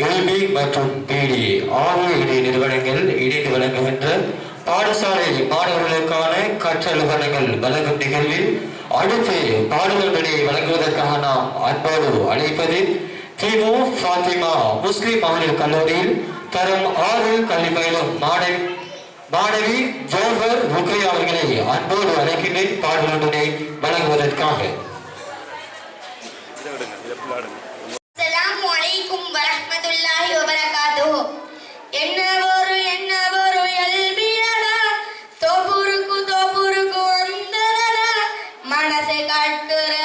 LP மற்றும் பிடி ஆகிய இணை நிறுவனங்கள் இணைந்து வழங்குகின்ற பாடசாலை மாணவர்களுக்கான கற்றல் உபகரணங்கள் வழங்கும் நிகழ்வில் அடுத்து பாடல்களை வழங்குவதற்காக நாம் அன்போடு அழைப்பது திமு ஃபாத்திமா முஸ்லிம் மகளிர் கல்லூரியில் தரம் 6 கல்வி பயிலும் மாணவி ஜோஹர் ருக்கையா அவர்களை அன்போடு அழைக்கின்றேன் பாடல்களை வழங்குவதற்காக. அஸ்ஸலாமு அலைக்கும் வரஹ்மத்துல்லாஹி வபரகாத்துஹு. என்னவொரு எல்பியடா தோபுருக்கு அந்தடா மனசை காட்டுற